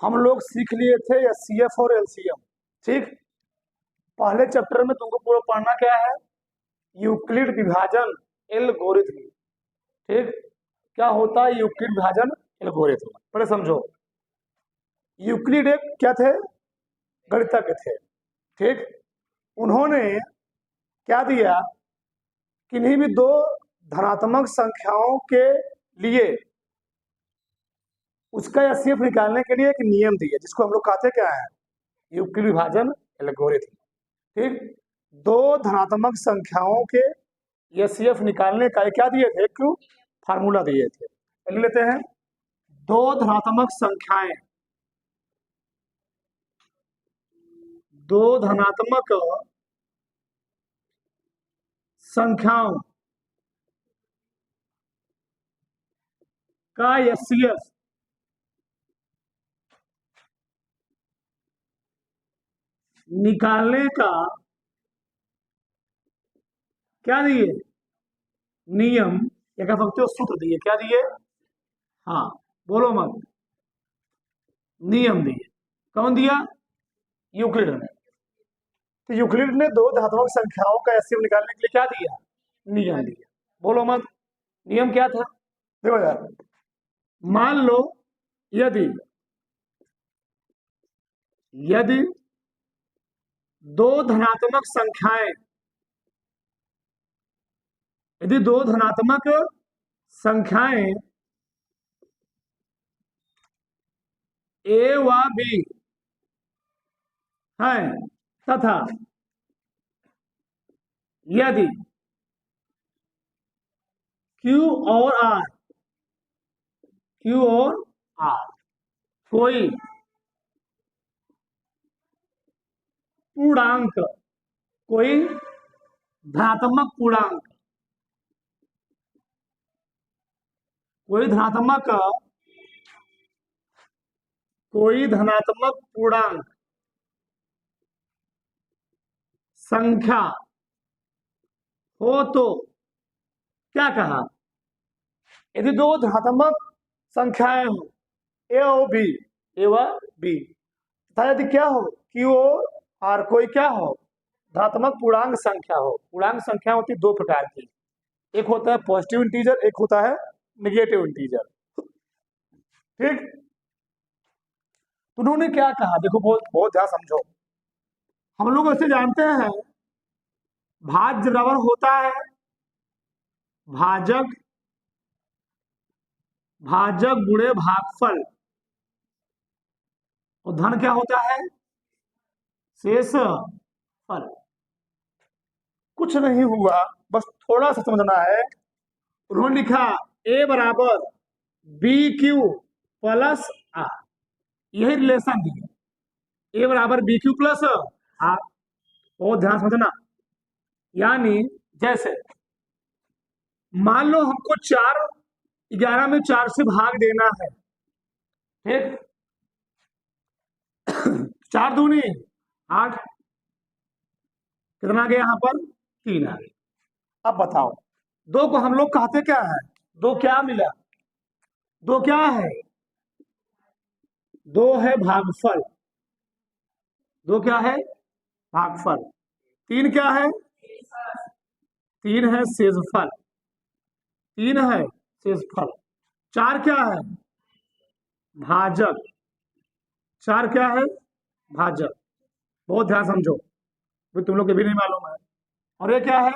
हम लोग सीख लिए थे एचसीएफ और एलसीएम। ठीक, पहले चैप्टर में तुमको पूरा पढ़ना क्या है, यूक्लिड विभाजन एल्गोरिथम। ठीक, क्या होता है यूक्लिड विभाजन एल्गोरिथम, पहले समझो। यूक्लिड एक क्या थे, गणितज्ञ थे। ठीक, उन्होंने क्या दिया, किन्हीं भी दो धनात्मक संख्याओं के लिए उसका एचसीएफ निकालने के लिए एक नियम दिया, जिसको हम लोग कहते क्या है, यूक्लिड विभाजन एल्गोरिथम। ठीक, दो धनात्मक संख्याओं के एचसीएफ निकालने का क्या दिए थे, क्यों फार्मूला दिए थे। लिख लेते हैं, दो धनात्मक संख्याएं, दो धनात्मक संख्याओं का एचसीएफ निकालने का क्या दिए, नियम या कह सकते हो सूत्र दिए। क्या दिए, हाँ बोलो मत, नियम दिए। कौन दिया, यूक्लिड ने। तो यूक्लिड ने दो धात्मक संख्याओं का एचसीएफ निकालने के लिए क्या दिया, नियम दिया। बोलो मत, नियम क्या था। देखो यार, मान लो यदि यदि दो धनात्मक संख्याएं, यदि दो धनात्मक संख्याएं ए व बी हैं तथा यदि क्यू और आर, क्यू और आर कोई पूर्णांक, कोई धनात्मक पूर्णांक, कोई धनात्मक पूर्णांक संख्या हो तो क्या कहा, यदि दो धनात्मक संख्याएं हो ए और बी, ए व बी, तथा यदि क्या हो, क्यू और आर कोई क्या हो, धनात्मक पूर्णांक संख्या हो। पूर्णांक संख्या होती है दो प्रकार की, एक होता है पॉजिटिव इंटीजर, एक होता है नेगेटिव इंटीजर। ठीक, उन्होंने क्या कहा, देखो बहुत बहुत ध्यान समझो। हम लोग ऐसे जानते हैं, भाज्य बराबर होता है भाजक, भाजक गुणे भागफल, और धन क्या होता है, शेष फल। कुछ नहीं हुआ, बस थोड़ा सा समझना है। उन्होंने लिखा ए बराबर बी क्यू प्लस आर, यही रिलेशन दिया, ए बराबर बी क्यू प्लस आर। बहुत ध्यान समझना, यानी जैसे मान लो हमको 11 में 4 से भाग देना है। ठीक, 4 दूनी 8, कितना आ गया यहाँ पर, 3 आ गया। अब बताओ, दो को हम लोग कहते क्या है, दो क्या मिला, दो क्या है, दो है भागफल, दो क्या है भागफल, 3 क्या है, 3 है शेषफल, 3 है शेषफल, 4 क्या है भाजक, 4 क्या है भाजक। बहुत ध्यान समझो, तो तुम लोग के भी नहीं मालूम है। और ये क्या है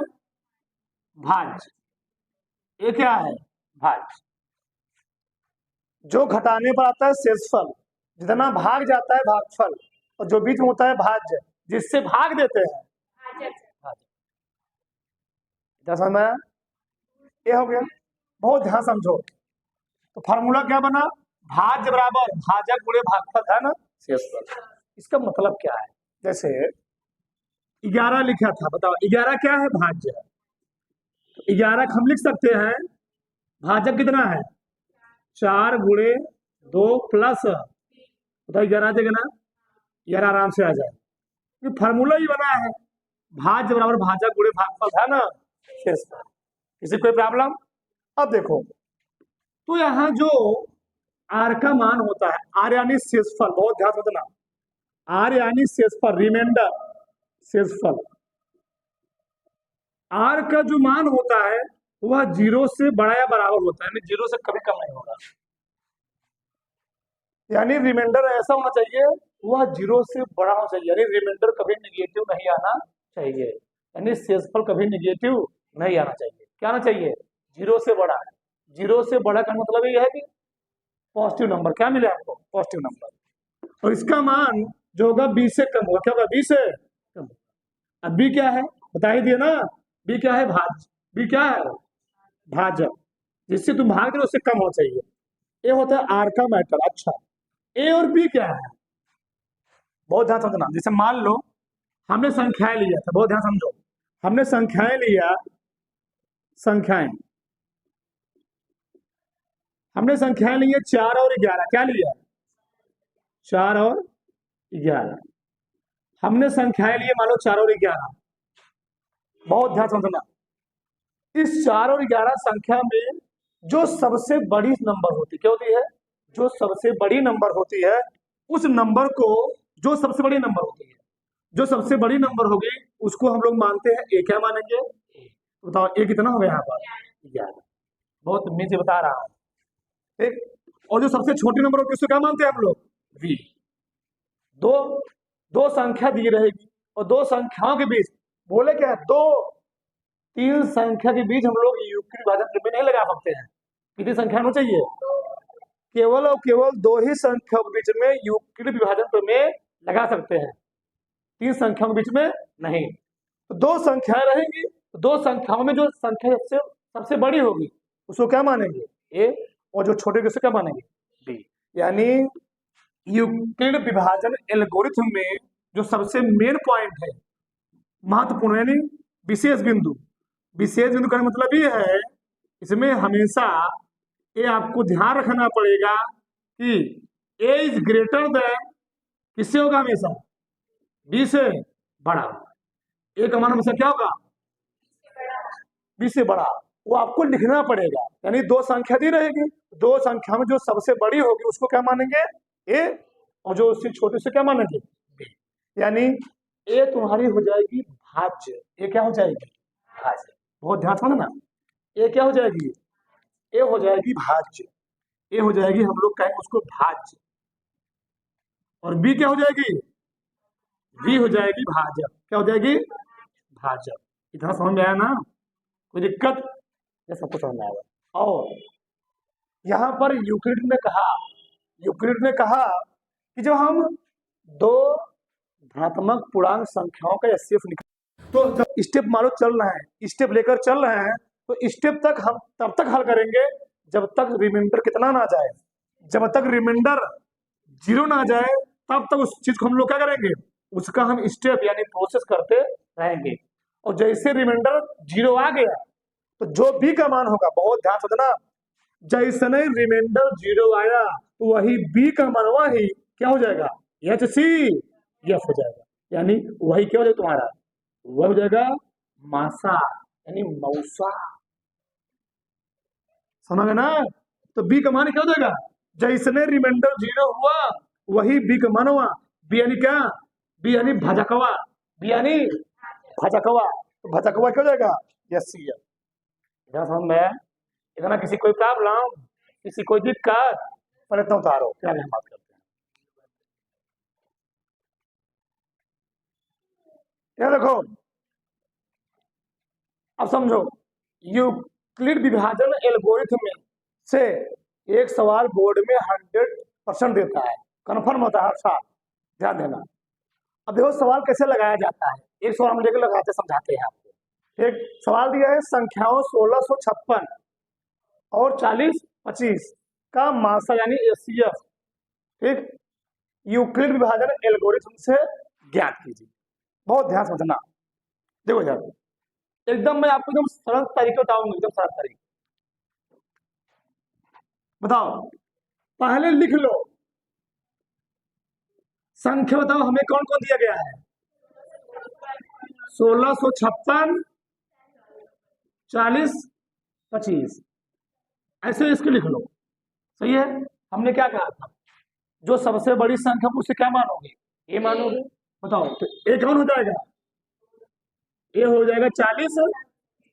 भाज्य, ये क्या है भाज्य। जो घटाने पर आता है शेषफल, जितना भाग जाता है भागफल, और जो बीच में होता है भाज्य, जिससे भाग देते हैं जैसा मैं, ये हो गया। बहुत ध्यान समझो, तो फार्मूला क्या बना, भाज्य बराबर भाजक गुणे भागफल है ना, शेषफल। इसका मतलब क्या है, जैसे 11 लिखा था, बताओ 11 क्या है भाज्य है, तो 11 हम लिख सकते हैं भाजक कितना है, 4 गुणे 2 प्लस, बताओ 11 आ जाएगा ना, 11 आराम से आ जाए। ये फार्मूला ही बना है, भाज्य बराबर भाजक गुणे भागफल है ना, शेषफल। किसी कोई प्रॉब्लम। अब देखो, तो यहाँ जो आर का मान होता है, आर यानी शेषफल, बहुत ध्यान से सुनना, आर यानी शेषफल, रिमाइंडर, शेषफल। आर का जो मान होता है वह 0 से बड़ा या बराबर होता है, यानी 0 से कभी कम नहीं होगा। यानी रिमाइंडर ऐसा होना चाहिए वह 0 से बड़ा होना चाहिए, यानी रिमाइंडर कभी निगेटिव नहीं आना चाहिए, यानी शेषफल कभी निगेटिव नहीं आना चाहिए। क्या आना चाहिए? 0 से बड़ा। 0 से बड़ा का मतलब ये है कि पॉजिटिव नंबर। क्या मिले आपको? Positive number. और इसका मान जो होगा 20 से कम होगा। क्या होगा? 20 से कम। अब बी क्या है बता ही दिए ना, बी क्या है? भाज्य। बी क्या है? भाजक। जिससे तुम भाग रहे हो उससे कम होना चाहिए। ये होता है आर का मैटर। अच्छा, ए और बी क्या है? बहुत ध्यान समझना। जैसे मान लो हमने संख्याएं लिया था, बहुत ध्यान समझो, हमने संख्याएं लिया, संख्याएं हमने संख्याएं ली है 4 और 11। क्या लिया? 4 और 11। हमने संख्याएं लिए मान लो 4 और 11। बहुत ध्यान समझना, इस 4 और 11 संख्या में जो सबसे बड़ी नंबर होती, क्या होती है? जो सबसे बड़ी नंबर होती है उस नंबर को, जो सबसे बड़ी नंबर होती है, जो सबसे बड़ी नंबर होगी उसको हम लोग मानते हैं ए। क्या मानेंगे? तो बताओ ए कितना हो गया यहाँ पर? 11। बहुत मैं से बता रहा हूँ, ठीक। और जो सबसे छोटी नंबर होती है उसको क्या मानते हैं हम लोग? वी। दो दो संख्या दी रहेगी और दो संख्याओं के बीच, बोले क्या है? दो तीन संख्या के बीच हम लोग युक्ति विभाजन प्रमेय नहीं लगा सकते हैं। कितनी संख्या होनी चाहिए? केवल और केवल दो ही संख्या के बीच में युक्ति विभाजन प्रमेय लगा सकते हैं, तीन संख्याओं के बीच में नहीं। तो दो संख्याएं रहेंगी, तो दो संख्याओं में जो संख्या सबसे सबसे बड़ी होगी उसको क्या मानेंगे? ए। और जो छोटे उसको क्या मानेंगे? बी। यानी यूक्लिड विभाजन एल्गोरिथम में जो सबसे मेन पॉइंट है, महत्वपूर्ण, यानी विशेष बिंदु, विशेष बिंदु का मतलब ये है इसमें हमेशा ये आपको ध्यान रखना पड़ेगा कि ए इज ग्रेटर देन किससे होगा? हमेशा बी से बड़ा। ए का मान हमेशा क्या होगा? बी से बड़ा। वो आपको लिखना पड़ेगा, यानी दो संख्या दी रहेगी, दो संख्या में जो सबसे बड़ी होगी उसको क्या मानेंगे? ए। और जो उससे छोटे से क्या मानेंगे? बी। यानी ए तुम्हारी हो जाएगी भाज्य। ए क्या हो जाएगी? भाज्य। बहुत ध्यान से ना, ए क्या हो जाएगी? ए हो जाएगी भाज्य। ए हो जाएगी, हम लोग कहेंगे उसको भाज्य। और बी क्या हो जाएगी? बी हो जाएगी भाजक। क्या हो जाएगी? भाजक। इतना समझ में आया ना? कोई दिक्कत? ये सबको समझ में आएगा। और यहाँ पर यूक्लिड ने कहा कि जब हम दो धनात्मक पूर्णांक संख्याओं का एचसीएफ निकाल, तो जब स्टेप मानो चल रहे हैं, स्टेप लेकर चल रहे हैं, तो स्टेप तक हम तब तक हल करेंगे जब तक रिमाइंडर कितना ना जाए, जब तक रिमाइंडर 0 ना जाए तब तक उस चीज को हम लोग क्या करेंगे? उसका हम स्टेप यानी प्रोसेस करते रहेंगे। और जैसे रिमाइंडर 0 आ गया तो जो बी का मान होगा, बहुत ध्यान से देना, जैसे रिमाइंडर 0 आया तो वही बी का मान वही क्या हो जाएगा? HCF हो जाएगा। यानी वही क्या हो जाएगा तुम्हारा? वह हो जाएगा मासा, यानी मौसा। समझ गए ना? तो बी का मान क्या हो जाएगा? जैसे रिमाइंडर 0 हुआ वही बी का मान हुआ। बी यानी क्या? बी यानी भजकवा। बी यानी भजकवा। तो भजकवा क्या हो जाएगा? HCF। इतना समझ में? इतना किसी कोई प्रॉब्लम, किसी कोई दिक्कत? प्रयत्न उतारो, क्या हम बात करते हैं। क्या देखो, अब समझो, यूक्लिड विभाजन एल्गोरिथम में से एक सवाल बोर्ड में 100% देता है, कन्फर्म होता है हर साल। ध्यान देना। अब देखो सवाल कैसे लगाया जाता है, एक सवाल हम लेकर लगाते समझाते हैं आपको। एक सवाल दिया है, संख्याओं 1656 और 4025 का मासा यानी HCF, ठीक, यूक्लिड विभाजन एल्गोरिथम से ज्ञात कीजिए। बहुत ध्यान समझना। देखो यार, एकदम मैं आपको एकदम सरल तरीके बताऊंगा, एकदम सरल तरीके। बताओ, पहले लिख लो संख्या, बताओ हमें कौन कौन दिया गया है? 1656, 4025, ऐसे इसके लिख लो। सही है? हमने क्या कहा था, जो सबसे बड़ी संख्या उससे क्या मानोगे, ए मानोगे। बताओ तो ए कौन हो जाएगा, ए हो जाएगा 40,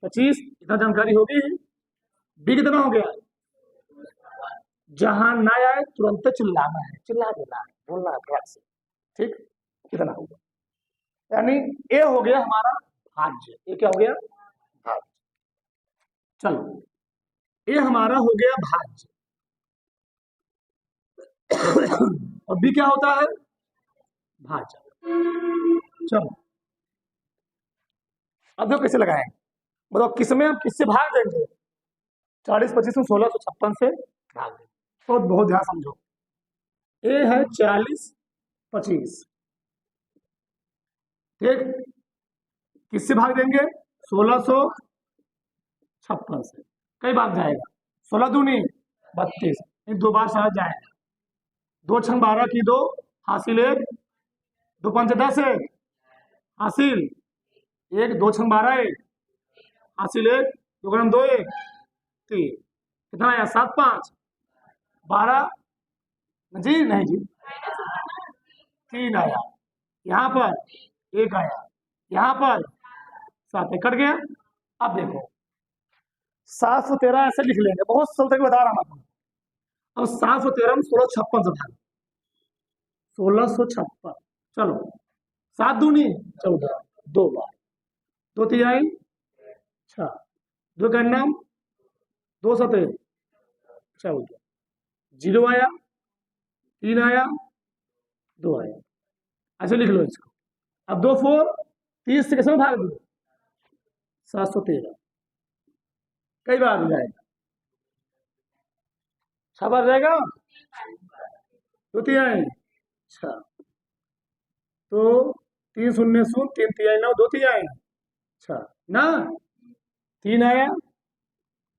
25, इतना जानकारी होगी। बी कितना हो गया, जहां ना आए तुरंत चिल्लाना है, चिल्ला देना है, बोलना है प्यार से, ठीक। कितना होगा, यानी ए हो गया हमारा भाज्य, ये क्या हो गया भाज्य। चलो ये हमारा हो गया भाज्य और बी क्या होता है भाज्य। चलो अब देखो कैसे लगाएं, बताओ किसमें हम किससे भाग देंगे, 40, 25 में 1656 से भाग देंगे। तो बहुत ध्यान समझो, ए है 40, 25, ठीक, किससे भाग देंगे 1656 से, कई भाग जाएगा, 16 दूनी 32, दो बार साथ जाएगा, 2 छंग 12 की 2 हासिल 1, 2 पंच 10 है हासिल 1, 2 छंग 12 1 हासिल 1, 2 ग्राम 2 1 3, कितना आया 7 5 12 जी, नहीं जी 3 आया, यहाँ पर 1 आया, यहाँ पर 7 कट गया। अब देखो 713 ऐसे लिख लेंगे, बहुत सरल तक बता रहा हूँ। अब 713 में 1656 से भाग, 1656, चलो 7 दूनी 14, 2 बार 2 तिहाई 6, 2 का नाम 2 सते 14, 0 आया, 3 आया, 2 आया, ऐसे लिख लो इसको। अब 2 4 30 से कैसे भाग दो 713, कई बार हो जाएगा, 6 बार जाएगा, 2 तिहाई 6, तो 3 शून्य 0, 3 तिहाई 9, 2 तिहाई 6 ना, 3 आया,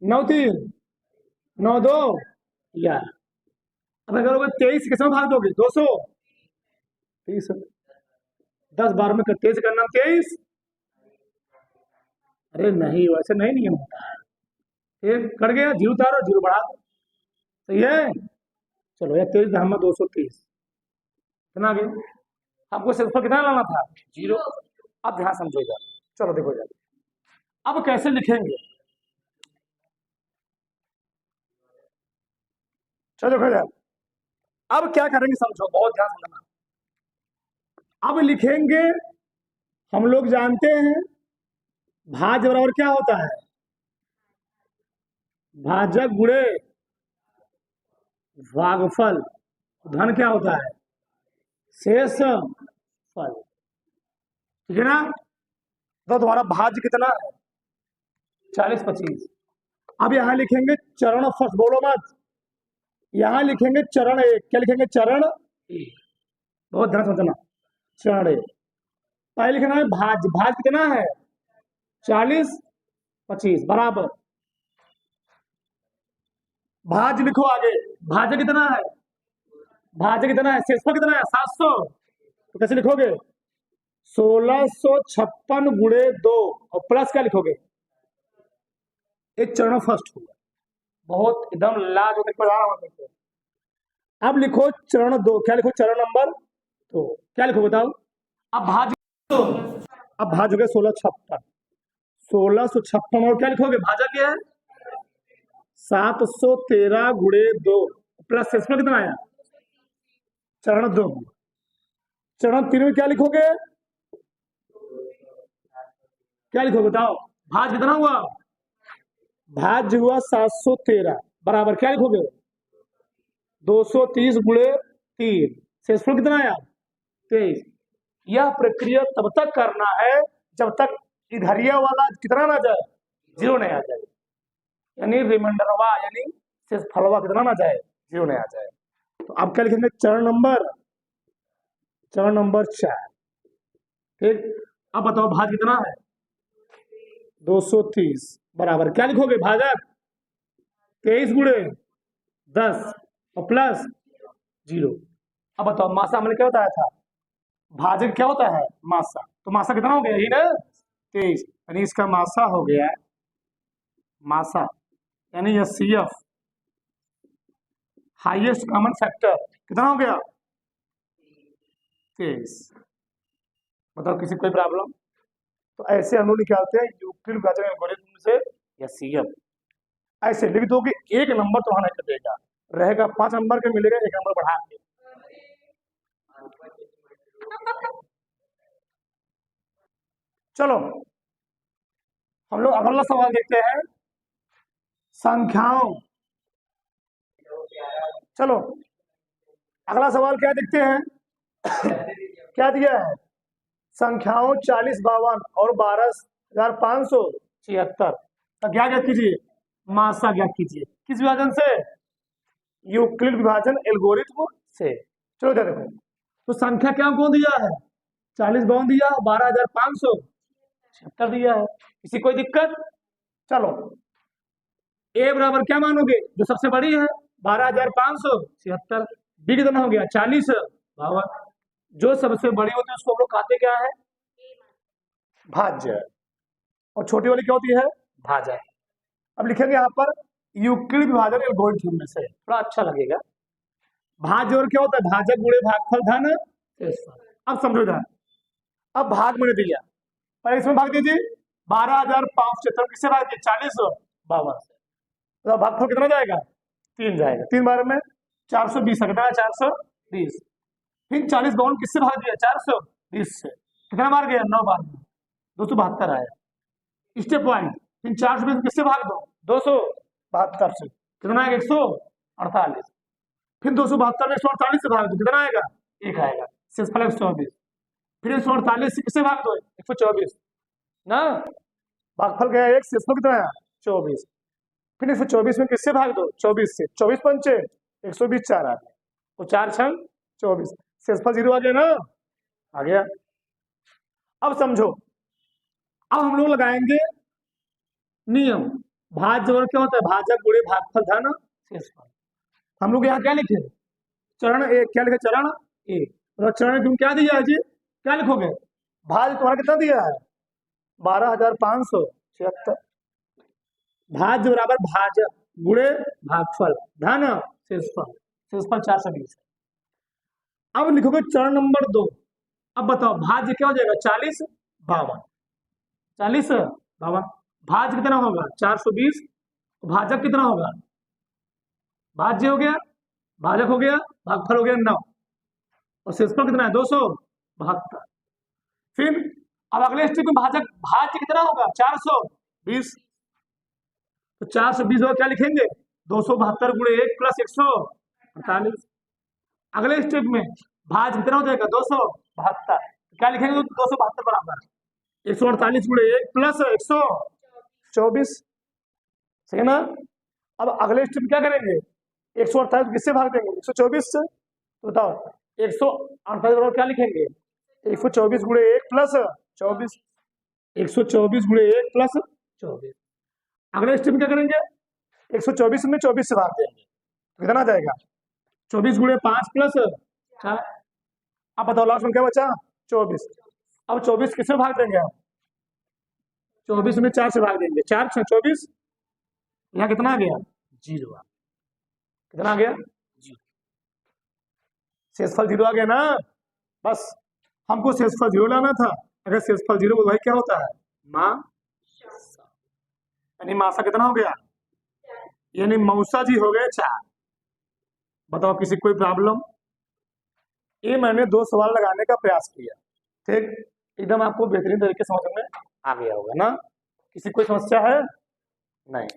9 3 9 2 11। अब अगर 23 किसमें भाग दोगे 200, 30, 10 बार में 23 का नाम 23, अरे नहीं वैसे नहीं नियम होता है, एक कट गया, 0 उतारो 0 बढ़ा दो, सही है। चलो या 23 धाम में 230 कितना आ गया, आपको सिर्फ कितना लाना था 0। अब ध्यान समझेगा, चलो देखो जरा अब कैसे लिखेंगे, चलो देखो जरा अब क्या करेंगे समझो, बहुत ध्यान समझना। अब लिखेंगे, हम लोग जानते हैं भाज्य बराबर क्या होता है, भाजक गुणे भागफल, धन क्या होता है शेष फल, ठीक है ना। तो तुम्हारा भाज्य कितना है 40 25। अब यहां लिखेंगे चरण फर्स्ट, बोलो मत, यहां लिखेंगे चरण एक, क्या लिखेंगे चरण एक, बहुत ध्यान समझना, चरण एक पहले लिखना है भाज्य, भाज्य कितना है 40 25 बराबर, भाज्य लिखो आगे, भाज्य कितना है, भाज्य कितना है शेषफल कितना है 700, तो कैसे लिखोगे 1656 गुणे 2 और प्लस क्या लिखोगे, एक चरण फर्स्ट होगा, बहुत एकदम लाज होते पढ़ा रहा हूं। अब लिखो चरण 2, क्या लिखो चरण नंबर 2, क्या लिखो बताओ। अब भाज्य, अब भाज्य हो गया 1656, 1656 और क्या लिखोगे भाज्य क्या है 713 गुणे 2 प्लस शेषफल कितना आया चरण 2, चरण 3 में क्या लिखोगे, क्या लिखोगे बताओ, भाज्य कितना हुआ, भाज्य हुआ 713 बराबर क्या लिखोगे 230 गुणे 3, शेषफल कितना आया 23। यह प्रक्रिया तब तक करना है जब तक इधरिया वाला कितना ना जाए 0 नहीं आ जाए, यानी रिमाइंडरवा यानी शेषफलवा कितना ना जाए 0 नहीं आ जाए। तो अब क्या लिखेंगे चरण नंबर 4, ठीक। अब बताओ भाज्य कितना है 230 बराबर क्या लिखोगे भाजक 23 गुणे 10 और प्लस 0। अब बताओ मासा हमने क्या बताया था, भाजक क्या होता है मासा, तो मासा कितना हो गया यही ना 23, यानी इसका मासा हो गया मासा यानी CF हाईएस्ट कॉमन फैक्टर कितना हो गया 23। बताओ किसी कोई प्रॉब्लम? तो ऐसे हम लोग निकालते हैं यूक्लिड विभाजन एल्गोरिथम से या सीएम। ऐसे लिख दो कि एक नंबर तो वहां नहीं कटेगा, रहेगा 5 नंबर का, मिलेगा 1 नंबर बढ़ा के। चलो हम लोग अगला सवाल देखते हैं, संख्याओं। चलो अगला सवाल क्या देखते हैं? क्या दिया है? संख्याओं 40, 52 और 12,576 का क्या ज्ञात कीजिए? मासा ज्ञात कीजिए। किस विभाजन से? यूक्लिड विभाजन एल्गोरिथम से। चलो इधर देखो, तो संख्या क्या कौन दिया है? 40, 52 दिया, 12,576 दिया है। किसी कोई दिक्कत? चलो ए बराबर क्या मानोगे? जो सबसे बड़ी है 12,576। बी कितना हो गया? 40, 52। जो सबसे बड़ी होती है उसको हम लोग कहते क्या है? भाज्य। और छोटी वाली क्या होती है? भाजक। अब लिखेंगे यहाँ पर यूक्लिड विभाजन एल्गोरिथम में से, थोड़ा अच्छा लगेगा। भाज्य और क्या होता है? भाजक गुणे भागफल धन शेषफल। अब समझो इधर, अब भाग मैंने दिया, पहले इसमें भाग दीजिए 12,576 किससे भाग दिए? 40, 52 से। तो भागफल कितना जाएगा? 3 जाएगा। 3 बार में 420 कितना है? 420। फिर 40, 52 किससे भाग दिया? 420 से। कितना बार गया? 9 बार में 272 आया। स्टेप वाइज फिर 420 किससे भाग दो? 272 से। कितना आएगा? 148। फिर 272 में 148 से भाग दो, कितना आएगा? 1 आएगा। शेषफल 124। फिर 148 से किससे भाग दो? 124 ना, भागफल गया 1, शेषफल कितना है? 24। फिर 124 में किससे भाग दो? 24 से। 24 पंचे 120, 4 आ गया, तो 4 छंग 24, शेषफल 0 आ गया ना, आ गया। अब समझो, अब हम लोग लगाएंगे नियम। भाज्य और क्या होता है? भाजक गुणे भागफल धन शेषफल। हम लोग यहाँ क्या लिखे? चरण एक। क्या लिखे? चरण एक। और चरण तुम क्या दिया है जी? क्या लिखोगे? भाज्य तुम्हारा कितना दिया है? 12,576। भाज्य बराबर भाजक गुणे भागफल धन शेषफल। शेषफल 420। अब लिखोगे चरण नंबर 2। अब बताओ भाज्य क्या हो जाएगा? 40, 52। 40, 52। भाज्य कितना होगा? 420। भाजक कितना होगा? भाज्य हो गया, भाजक हो गया, भागफल हो गया 9, और शेषफल कितना है? 272। फिर अब अगले स्टेप में भाजक भाज्य कितना होगा? 420। तो 420 और क्या लिखेंगे? 272 गुणे 1 प्लस 148। अगले स्टेप में भाज्य कितना हो जाएगा? 272। क्या लिखेंगे? 272 बराबर 148 गुणे 1 प्लस 124। सही है ना? अब अगले स्टेप क्या करेंगे? 148 किससे भाग देंगे? 124 से। तो बताओ 148 बराबर क्या लिखेंगे? 124 गुणे 1 प्लस 24। 124 गुणे 1 प्लस 24। अगले स्टेप क्या करेंगे? 124 में 24 से भाग देंगे, तो कितना आ जाएगा? 24 गुणे 5 प्लस 4। अब बताओ लास्ट में क्या बचा? 24। अब 24 किससे भाग देंगे आप? 24 में 4 से भाग देंगे, 4 6 24। यहाँ कितना आ गया? 0। कितना आ गया? 0। शेषफल 0 आ गया ना। बस हमको शेषफल 0 लाना था। अगर शेषफल 0 तो भाई क्या होता है? माँ, यानी मासा कितना हो गया? यानी मौसा जी हो गए 4। बताओ किसी कोई प्रॉब्लम? ये मैंने 2 सवाल लगाने का प्रयास किया, ठीक, एकदम आपको बेहतरीन तरीके समझ में आ गया होगा ना? किसी कोई समस्या है? नहीं।